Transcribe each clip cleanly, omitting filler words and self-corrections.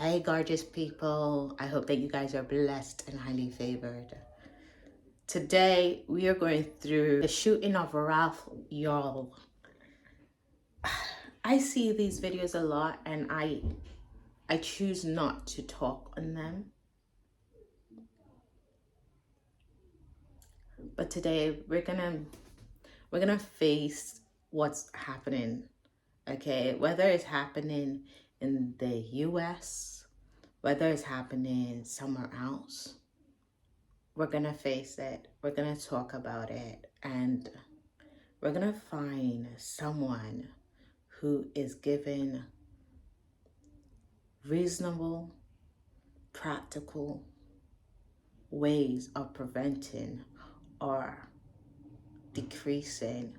Hey, gorgeous people. I hope that you guys are blessed and highly favored. Today, we are going through the shooting of Ralph Yarl. I see these videos a lot and I choose not to talk on them. But today, we're gonna face what's happening, okay? Whether it's happening in the US, whether it's happening somewhere else, we're gonna face it, we're gonna talk about it, and we're gonna find someone who is given reasonable, practical ways of preventing or decreasing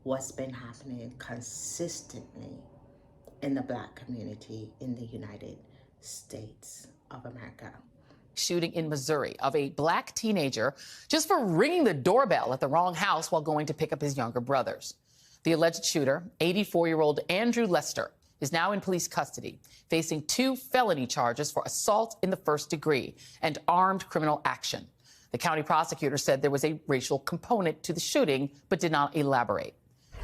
what's been happening consistently in the Black community in the United States of America. Shooting in Missouri of a Black teenager just for ringing the doorbell at the wrong house while going to pick up his younger brothers. The alleged shooter, 84-year-old Andrew Lester, is now in police custody, facing 2 felony charges for assault in the first degree and armed criminal action. The county prosecutor said there was a racial component to the shooting, but did not elaborate.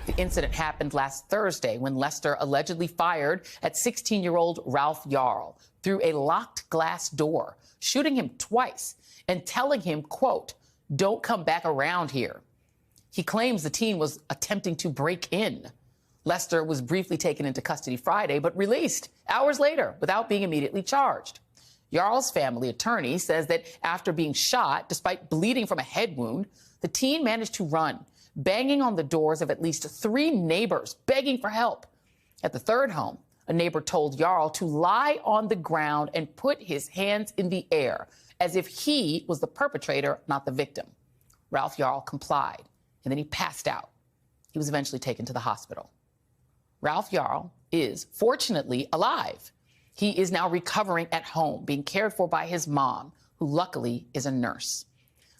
The incident happened last Thursday when Lester allegedly fired at 16-year-old Ralph Yarl through a locked glass door, shooting him twice and telling him, quote, "Don't come back around here." He claims the teen was attempting to break in. Lester was briefly taken into custody Friday, but released hours later without being immediately charged. Yarl's family attorney says that after being shot, despite bleeding from a head wound, the teen managed to run, banging on the doors of at least 3 neighbors, begging for help. At the third home, a neighbor told Yarl to lie on the ground and put his hands in the air, as if he was the perpetrator, not the victim. Ralph Yarl complied, and then he passed out. He was eventually taken to the hospital. Ralph Yarl is fortunately alive. He is now recovering at home, being cared for by his mom, who luckily is a nurse.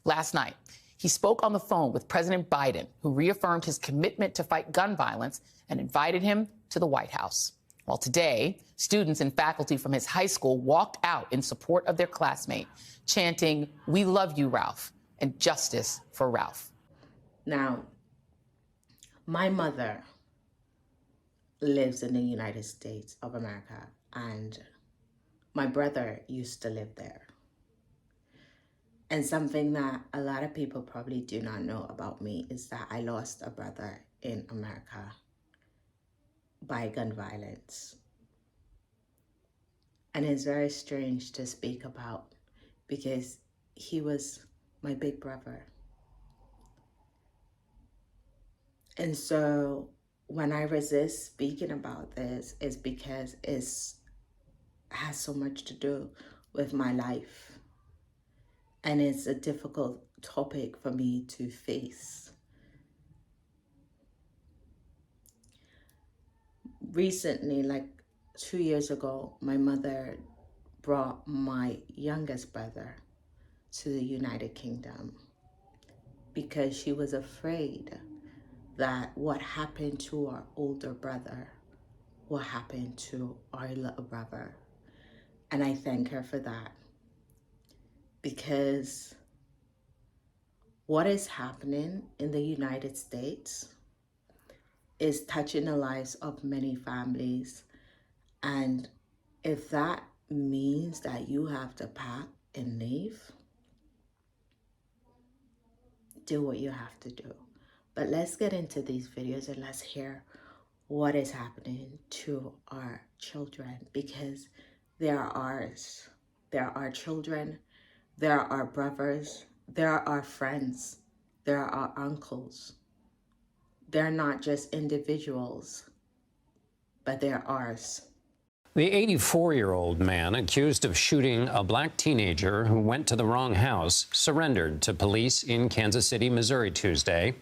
Last night, he spoke on the phone with President Biden, who reaffirmed his commitment to fight gun violence and invited him to the White House. While today, students and faculty from his high school walked out in support of their classmate, chanting, "We love you, Ralph," and justice for Ralph. Now, my mother lives in the United States of America, and my brother used to live there. And something that a lot of people probably do not know about me is that I lost a brother in America by gun violence. And it's very strange to speak about because he was my big brother. And so when I resist speaking about this, it's because it has so much to do with my life. And it's a difficult topic for me to face. Recently, like 2 years ago, my mother brought my youngest brother to the United Kingdom because she was afraid that what happened to our older brother will happen to our little brother. And I thank her for that, because what is happening in the United States is touching the lives of many families. And if that means that you have to pack and leave, do what you have to do. But let's get into these videos and let's hear what is happening to our children, because they are ours. They're our children. They're our brothers. They're our friends. They're our uncles. They're not just individuals, but they're ours. The 84-year-old man accused of shooting a Black teenager who went to the wrong house surrendered to police in Kansas City, Missouri Tuesday.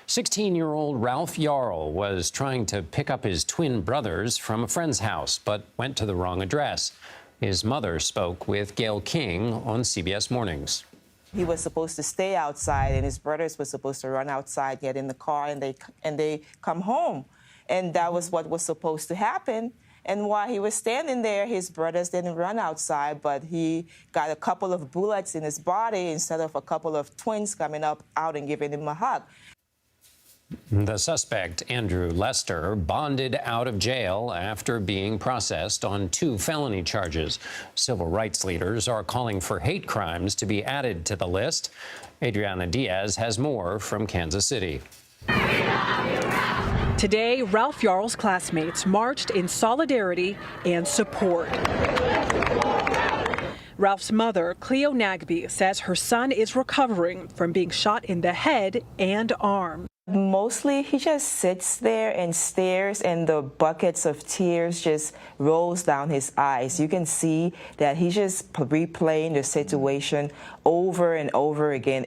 16-year-old Ralph Yarl was trying to pick up his twin brothers from a friend's house, but went to the wrong address. His mother spoke with Gayle King on CBS Mornings. He was supposed to stay outside, and his brothers were supposed to run outside, get in the car, and they come home. And that was what was supposed to happen. And while he was standing there, his brothers didn't run outside, but he got a couple of bullets in his body instead of a couple of twins coming up out and giving him a hug. The suspect, Andrew Lester, bonded out of jail after being processed on 2 felony charges. Civil rights leaders are calling for hate crimes to be added to the list. Adriana Diaz has more from Kansas City. Today, Ralph Yarl's classmates marched in solidarity and support. Ralph's mother, Cleo Nagby, says her son is recovering from being shot in the head and arm. Mostly, he just sits there and stares, and the buckets of tears just rolls down his eyes. You can see that he's just replaying the situation over and over again.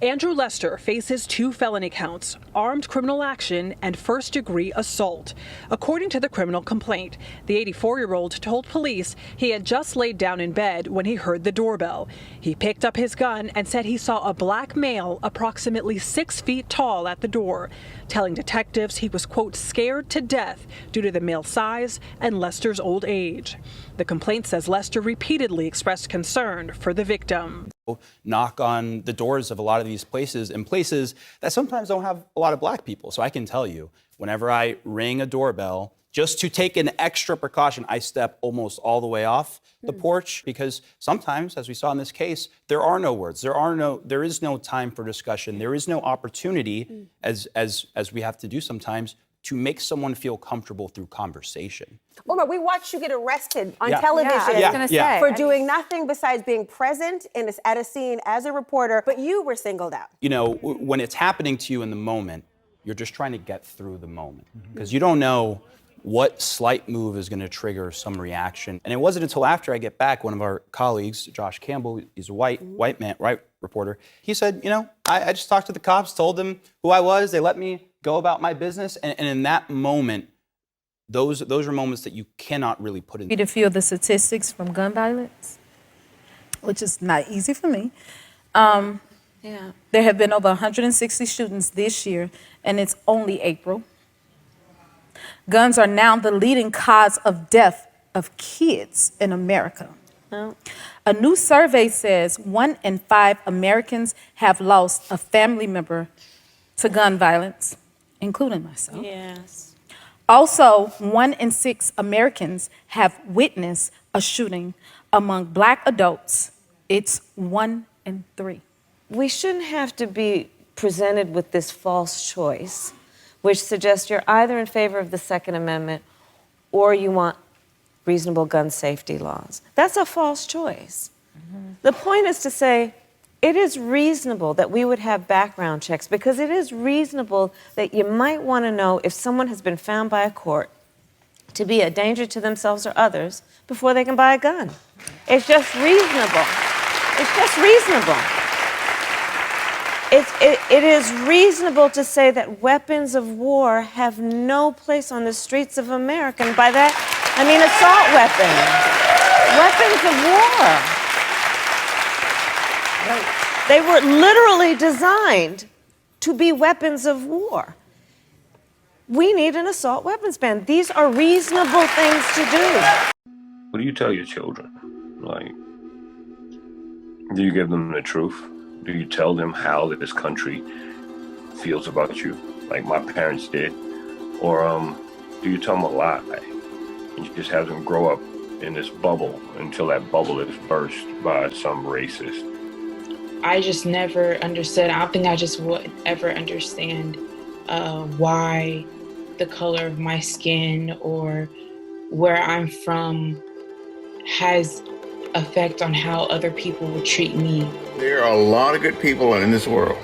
Andrew Lester faces 2 felony counts, armed criminal action and first-degree assault. According to the criminal complaint, the 84-year-old told police he had just laid down in bed when he heard the doorbell. He picked up his gun and said he saw a black male approximately 6 feet tall at the door, telling detectives he was, quote, scared to death due to the male's size and Lester's old age. The complaint says Lester repeatedly expressed concern for the victim. Knock on the doors of a lot of these places, and places that sometimes don't have a lot of black people. So I can tell you, whenever I ring a doorbell, just to take an extra precaution, I step almost all the way off the porch, because sometimes, as we saw in this case, there are no words. There is no time for discussion. There is no opportunity, as we have to do sometimes, to make someone feel comfortable through conversation. Omar, we watched you get arrested on television for doing nothing besides being present at a scene as a reporter, but you were singled out. You know, when it's happening to you in the moment, you're just trying to get through the moment, because you don't know what slight move is going to trigger some reaction. And it wasn't until after I get back, one of our colleagues, Josh Campbell, he's a white reporter, he said, you know, I just talked to the cops, told them who I was, they let me go about my business, and in that moment, those are moments that you cannot really put in. To feel the statistics from gun violence, which is not easy for me. There have been over 160 shootings this year, and it's only April. Guns are now the leading cause of death of kids in America. Oh. A new survey says 1 in 5 Americans have lost a family member to gun violence, including myself. Yes. Also, 1 in 6 Americans have witnessed a shooting. Among Black adults, it's 1 in 3. We shouldn't have to be presented with this false choice, which suggests you're either in favor of the Second Amendment or you want reasonable gun safety laws. That's a false choice. The point is to say, it is reasonable that we would have background checks, because it is reasonable that you might want to know if someone has been found by a court to be a danger to themselves or others before they can buy a gun. It's just reasonable. It's just reasonable. It is reasonable to say that weapons of war have no place on the streets of America. And by that, I mean assault weapons. Weapons of war. They were literally designed to be weapons of war. We need an assault weapons ban. These are reasonable things to do. What do you tell your children? Like, do you give them the truth? Do you tell them how this country feels about you, like my parents did? Or do you tell them a lie and you just have them grow up in this bubble until that bubble is burst by some racist? I just never understood. I don't think I just would ever understand why the color of my skin or where I'm from has effect on how other people will treat me. There are a lot of good people in this world.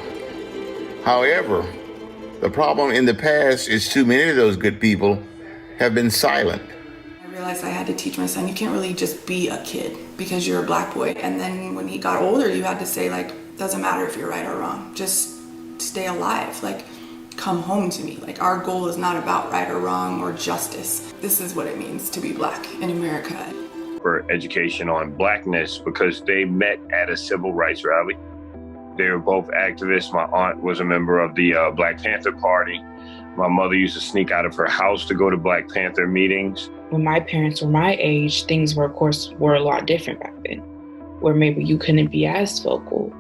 However, the problem in the past is too many of those good people have been silent. I realized I had to teach my son, you can't really just be a kid because you're a Black boy. And then when he got older, you had to say, like, doesn't matter if you're right or wrong, just stay alive, like, come home to me. Like, our goal is not about right or wrong or justice. This is what it means to be Black in America. For education on Blackness, because they met at a civil rights rally. They were both activists. My aunt was a member of the Black Panther Party. My mother used to sneak out of her house to go to Black Panther meetings. When my parents were my age, things were, of course, a lot different back then, where maybe you couldn't be as vocal.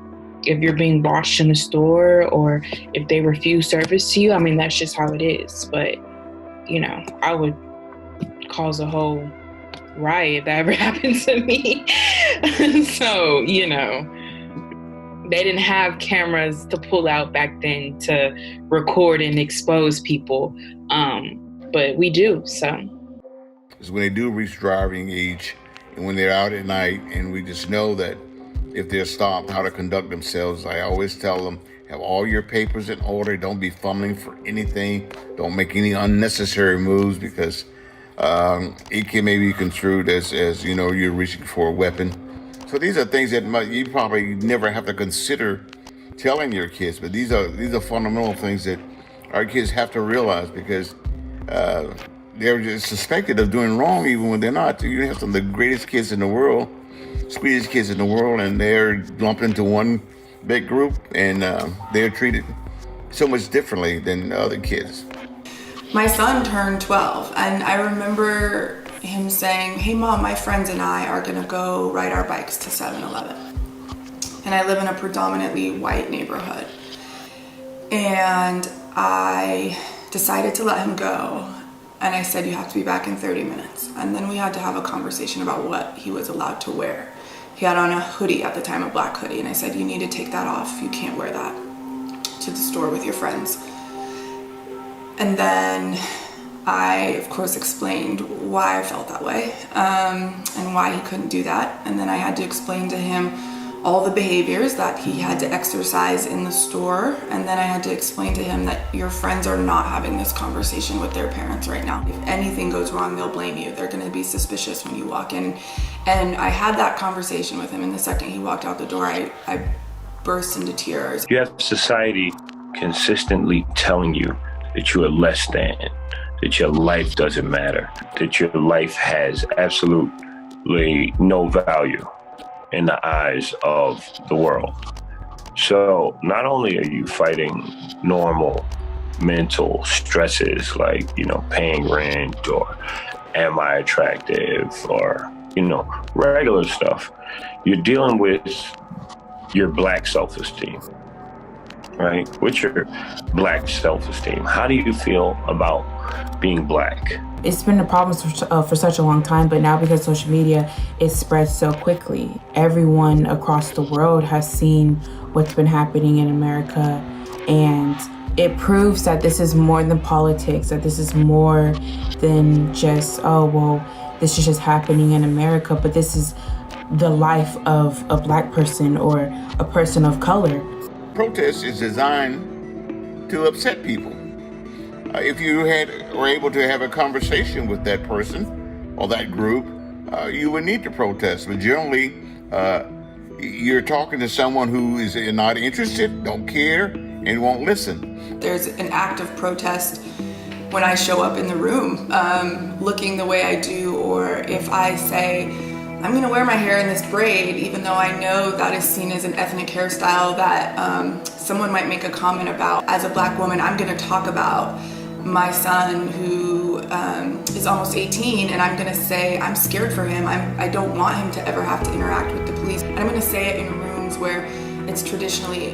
If you're being watched in the store or if they refuse service to you, I mean, that's just how it is. But, you know, I would cause a whole riot if that ever happened to me. So, you know, they didn't have cameras to pull out back then to record and expose people. But we do, so. Because when they do reach driving age and when they're out at night, and we just know that if they're stopped, how to conduct themselves, I always tell them, have all your papers in order. Don't be fumbling for anything. Don't make any unnecessary moves, because it can maybe be construed as you know, you're reaching for a weapon. So these are things that you probably never have to consider telling your kids, but these are fundamental things that our kids have to realize, because they're just suspected of doing wrong even when they're not. You have some of the greatest kids in the world, sweetest kids in the world, and they're lumped into one big group, and they're treated so much differently than other kids. My son turned 12, and I remember him saying, "Hey mom, my friends and I are gonna go ride our bikes to 7-Eleven. And I live in a predominantly white neighborhood. And I decided to let him go. And I said, you have to be back in 30 minutes. And then we had to have a conversation about what he was allowed to wear. He had on a hoodie at the time, a black hoodie. And I said, you need to take that off. You can't wear that to the store with your friends. And then I, of course, explained why I felt that way and why he couldn't do that. And then I had to explain to him all the behaviors that he had to exercise in the store. And then I had to explain to him that your friends are not having this conversation with their parents right now. If anything goes wrong, they'll blame you. They're gonna be suspicious when you walk in. And I had that conversation with him, and the second he walked out the door, I burst into tears. You have society consistently telling you that you are less than, that your life doesn't matter, that your life has absolutely no value in the eyes of the world. So not only are you fighting normal mental stresses like, you know, paying rent or am I attractive or, you know, regular stuff, you're dealing with your Black self-esteem, right? What's your Black self-esteem? How do you feel about being Black? It's been a problem for such a long time, but now because social media, it spreads so quickly. Everyone across the world has seen what's been happening in America, and it proves that this is more than politics, that this is more than just, oh, well, this is just happening in America, but this is the life of a Black person or a person of color. Protest is designed to upset people. If you were able to have a conversation with that person or that group, you would need to protest. But generally, you're talking to someone who is not interested, don't care, and won't listen. There's an act of protest when I show up in the room, looking the way I do, or if I say, I'm gonna wear my hair in this braid, even though I know that is seen as an ethnic hairstyle that someone might make a comment about. As a Black woman, I'm gonna talk about my son who is almost 18, and I'm gonna say I'm scared for him. I don't want him to ever have to interact with the police. And I'm gonna say it in rooms where it's traditionally